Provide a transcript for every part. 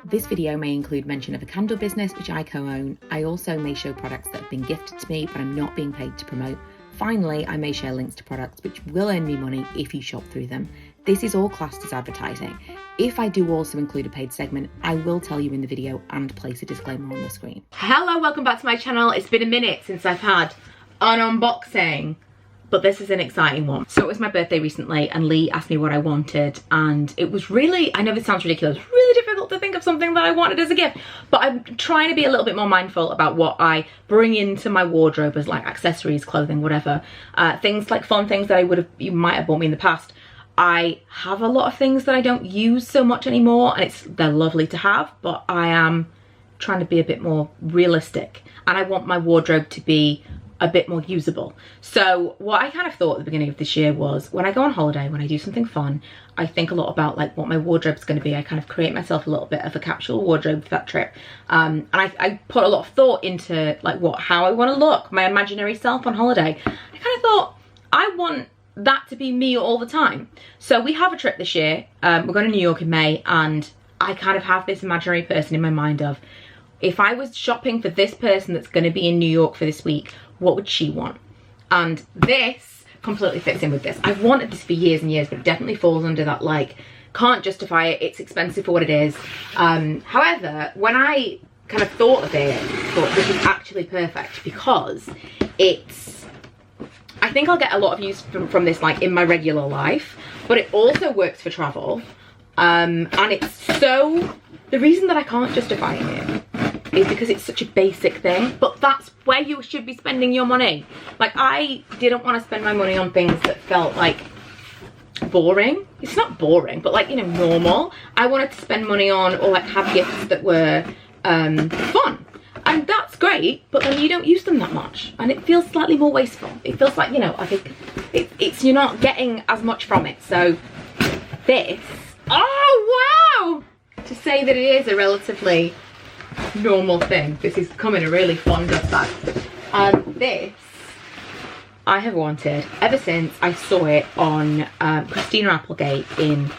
This video may include mention of a candle business which I co-own. I also may show products that have been gifted to me but I'm not being paid to promote. Finally, I may share links to products which will earn me money if you shop through them. This is all classed as advertising. If I do also include a paid segment, I will tell you in the video and place a disclaimer on the screen. Hello, welcome back to my channel. It's been a minute since I've had an unboxing, but this is an exciting one. So it was my birthday recently and Lee asked me what I wanted, and it was really, I know this sounds ridiculous, really difficult to think of something that I wanted as a gift, but I'm trying to be a little bit more mindful about what I bring into my wardrobe as like accessories, clothing, whatever. Things like fun things that you might have bought me in the past. I have a lot of things that I don't use so much anymore, and they're lovely to have, but I am trying to be a bit more realistic and I want my wardrobe to be a bit more usable. So what I kind of thought at the beginning of this year was, when I go on holiday, when I do something fun, I think a lot about like what my wardrobe's going to be. I kind of create myself a little bit of a capsule wardrobe for that trip, and I put a lot of thought into like how I want to look, my imaginary self on holiday. I kind of thought I want that to be me all the time. So we have a trip this year. We're going to New York in May, and I kind of have this imaginary person in my mind of, if I was shopping for this person that's going to be in New York for this week, what would she want? And this completely fits in with this. I've wanted this for years and years, but it definitely falls under that, like, can't justify it, it's expensive for what it is. However, when I kind of thought of it, I thought this is actually perfect, because I think I'll get a lot of use from this like in my regular life, but it also works for travel. And the reason that I can't justify it is because it's such a basic thing, but that's where you should be spending your money. Like, I didn't want to spend my money on things that felt like boring. It's not boring, but like, you know, normal. I wanted to spend money on, or like have gifts that were fun. And that's great, but then you don't use them that much, and it feels slightly more wasteful. It feels like, you know, I think you're not getting as much from it. So this, oh wow! To say that it is a relatively normal thing, this is coming a really fun dust bag. This I have wanted ever since I saw it on Christina Applegate in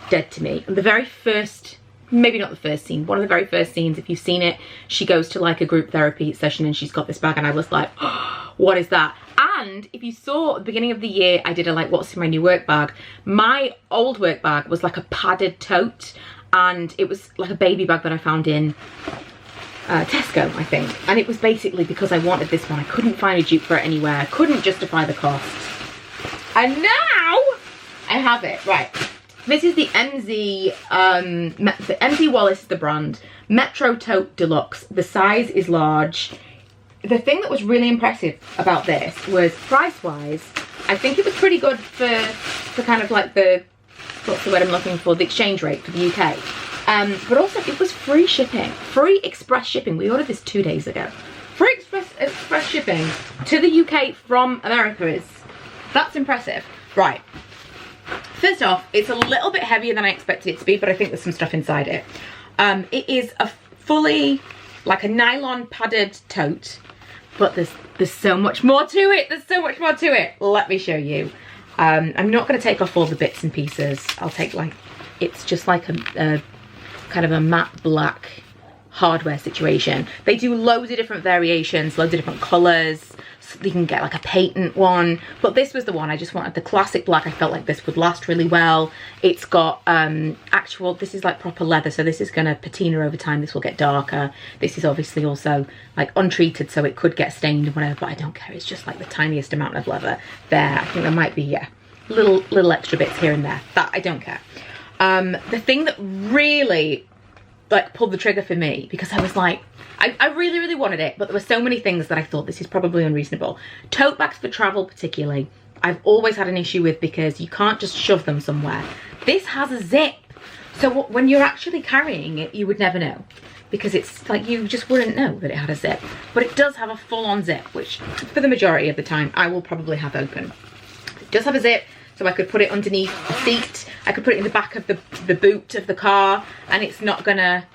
Dead to Me. And the very first, maybe not the first scene, one of the very first scenes, if you've seen it, she goes to like a group therapy session and she's got this bag, and I was like, oh, what is that? And if you saw at the beginning of the year, I did a like, what's in my new work bag? My old work bag was like a padded tote, and it was like a baby bag that I found in Tesco, I think. And it was basically because I wanted this one. I couldn't find a dupe for it anywhere. I couldn't justify the cost. And now I have it. Right. This is the MZ Wallace is the brand. Metro Tote Deluxe. The size is large. The thing that was really impressive about this was price-wise, I think it was pretty good for kind of like what's the word I'm looking for, the exchange rate for the UK. But also it was free shipping, free express shipping. We ordered this 2 days ago. Free express shipping to the UK from America that's impressive. Right. First off, it's a little bit heavier than I expected it to be, but I think there's some stuff inside it. It is a fully, like a nylon padded tote, but there's so much more to it. There's so much more to it. Let me show you. I'm not going to take off all the bits and pieces. I'll take like, it's just like a kind of a matte black hardware situation. They do loads of different variations, loads of different colors. So you can get like a patent one, but this was the one I just wanted, the classic black. I felt like this would last really well. It's got this is like proper leather, so this is gonna patina over time. This will get darker. This is obviously also like untreated, so it could get stained and whatever, but I don't care. It's just like the tiniest amount of leather there. I think there might be, yeah, little extra bits here and there. That I don't care. The thing that really like pulled the trigger for me, because I was like, I really, really wanted it, but there were so many things that I thought this is probably unreasonable. Tote bags for travel particularly, I've always had an issue with, because you can't just shove them somewhere. This has a zip. So when you're actually carrying it, you would never know, because it's like, you just wouldn't know that it had a zip. But it does have a full-on zip, which for the majority of the time I will probably have open. It does have a zip, so I could put it underneath the seat. I could put it in the back of the boot of the car, and it's not gonna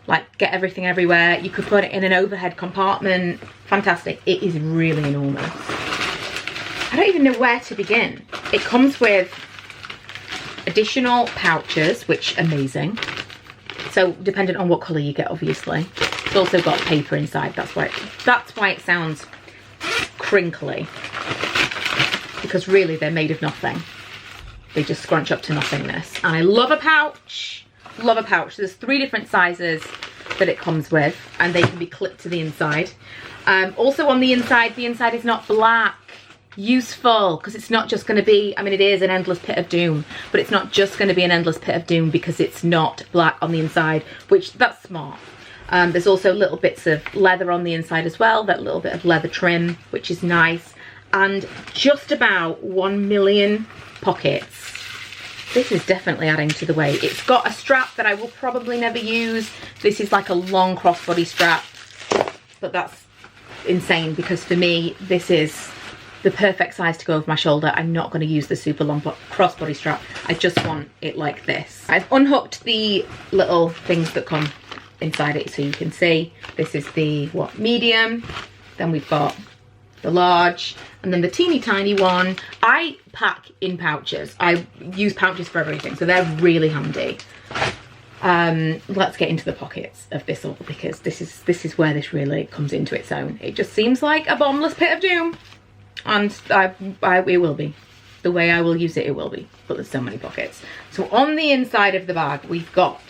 like get everything everywhere. You could put it in an overhead compartment. Fantastic. It is really enormous. I don't even know where to begin. It comes with additional pouches, which amazing. So dependent on what colour you get, obviously. It's also got paper inside. That's why it sounds crinkly. Because really they're made of nothing. They just scrunch up to nothingness. And I love a pouch. Love a pouch. There's 3 different sizes that it comes with, and they can be clipped to the inside. Also on the inside is not black. Useful, because it's not just going to be, I mean, it is an endless pit of doom, but it's not just going to be an endless pit of doom because it's not black on the inside, which that's smart. There's also little bits of leather on the inside as well, that little bit of leather trim, which is nice, and just about 1 million pockets. This is definitely adding to the weight. It's got a strap that I will probably never use. This is like a long crossbody strap, but that's insane because for me, this is the perfect size to go over my shoulder. I'm not going to use the super long crossbody strap. I just want it like this. I've unhooked the little things that come inside it so you can see. This is the, medium. Then we've got the large, and then the teeny tiny one. I pack in pouches. I use pouches for everything, so they're really handy. Let's get into the pockets of this all, because this is where this really comes into its own. It just seems like a bottomless pit of doom, and it will be. The way I will use it, it will be. But there's so many pockets. So on the inside of the bag, we've got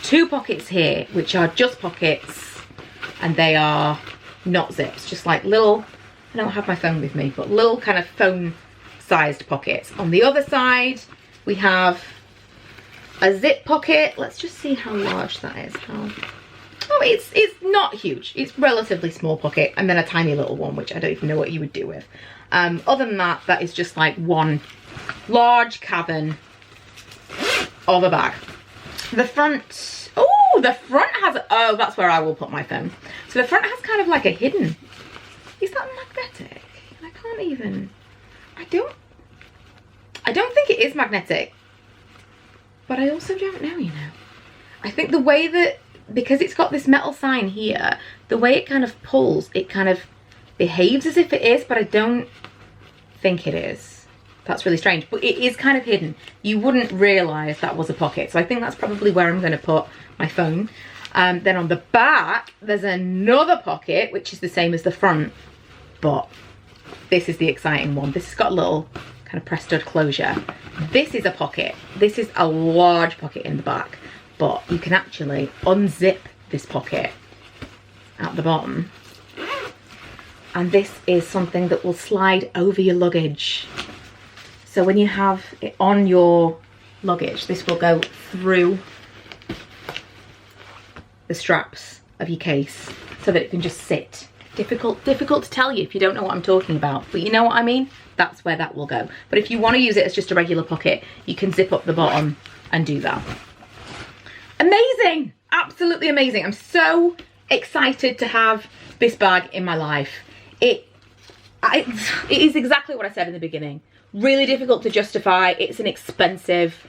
2 pockets here, which are just pockets, and they are not zips, just like little, I don't have my phone with me, but little kind of phone sized pockets. On the other side, we have a zip pocket. Let's just see how large that is. Oh, it's not huge. It's relatively small pocket, and then a tiny little one, which I don't even know what you would do with. Other than that, that is just like one large cavern of a bag. The front, oh, the front has, oh, that's where I will put my phone. So the front has kind of like a hidden, is that magnetic? I can't even, I don't think it is magnetic, but I also don't know, you know. I think the way that, because it's got this metal sign here, the way it kind of pulls, it kind of behaves as if it is, but I don't think it is. That's really strange, but it is kind of hidden. You wouldn't realise that was a pocket, so I think that's probably where I'm going to put my phone. Then on the back, there's another pocket, which is the same as the front, but this is the exciting one. This has got a little kind of press stud closure. This is a pocket. This is a large pocket in the back, but you can actually unzip this pocket at the bottom, and this is something that will slide over your luggage. So when you have it on your luggage, this will go through the straps of your case so that it can just sit. Difficult to tell you if you don't know what I'm talking about, but you know what I mean? That's where that will go. But if you want to use it as just a regular pocket, you can zip up the bottom and do that. Amazing! Absolutely amazing. I'm so excited to have this bag in my life. It is exactly what I said in the beginning. Really difficult to justify. It's an expensive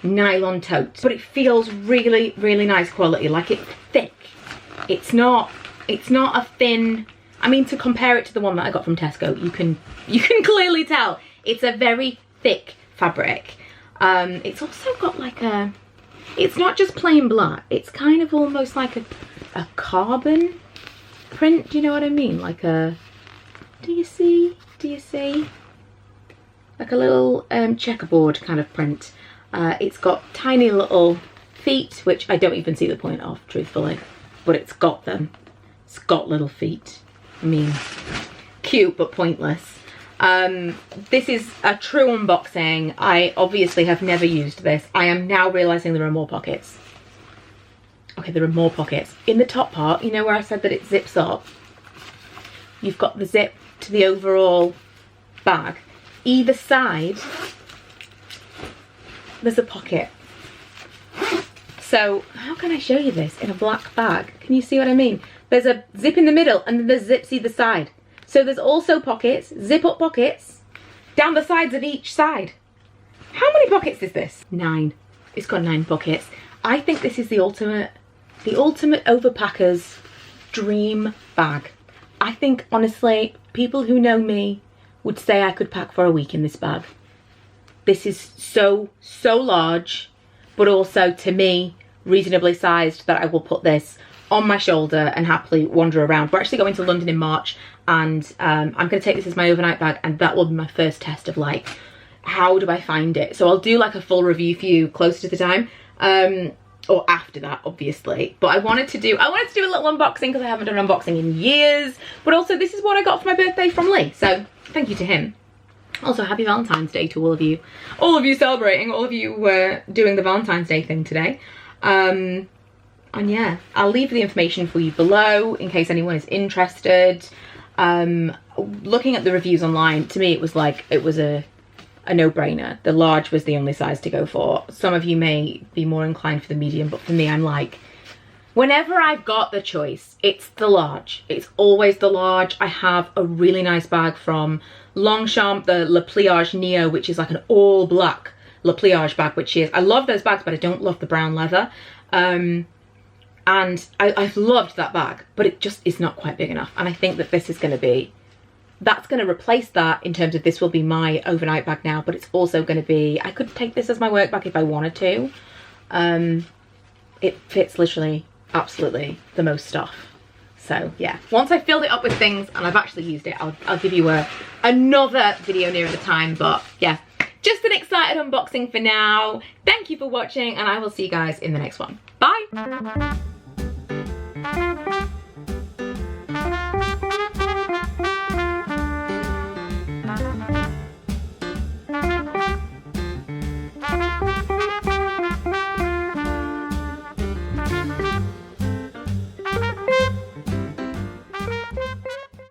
nylon tote, but it feels really, really nice quality. Like, it's thick. It's not a thin, I mean, to compare it to the one that I got from Tesco, you can clearly tell it's a very thick fabric. It's also got like a, it's not just plain black, it's kind of almost like a carbon print, do you know what I mean? Like a, do you see? Like a little checkerboard kind of print. It's got tiny little feet, which I don't even see the point of, truthfully, but it's got them. It's got little feet. I mean, cute but pointless. This is a true unboxing. I obviously have never used this. I am now realising there are more pockets. Okay, there are more pockets. In the top part, you know where I said that it zips up? You've got the zip to the overall bag. Either side, there's a pocket. So how can I show you this in a black bag? Can you see what I mean? There's a zip in the middle and then there's zips either side. So there's also pockets, zip up pockets, down the sides of each side. How many pockets is this? 9. It's got 9 pockets. I think this is the ultimate overpacker's dream bag. I think, honestly, people who know me would say I could pack for a week in this bag. This is so large. but also to me reasonably sized, that I will put this on my shoulder and happily wander around. We're actually going to London in March, and I'm going to take this as my overnight bag, and that will be my first test of like, how do I find it? So I'll do like a full review for you closer to the time, or after that obviously. But I wanted to do a little unboxing because I haven't done an unboxing in years, but also this is what I got for my birthday from Lee, so thank you to him. Also, happy Valentine's Day to all of you celebrating, all of you who are doing the Valentine's Day thing today. And yeah, I'll leave the information for you below in case anyone is interested. Looking at the reviews online, to me it was like, it was a no-brainer. The large was the only size to go for. Some of you may be more inclined for the medium, but for me, I'm like, whenever I've got the choice, it's the large. It's always the large. I have a really nice bag from Longchamp, the Le Pliage Neo, which is like an all black Le Pliage bag, which is, I love those bags, but I don't love the brown leather. And I've loved that bag, but it just is not quite big enough. And I think that this is going to be, that's going to replace that in terms of this will be my overnight bag now, but it's also going to be, I could take this as my work bag if I wanted to. It fits literally absolutely the most stuff. So yeah, once I've filled it up with things and I've actually used it, I'll give you another video nearer the time. But yeah, just an excited unboxing for now. Thank you for watching, and I will see you guys in the next one. Bye.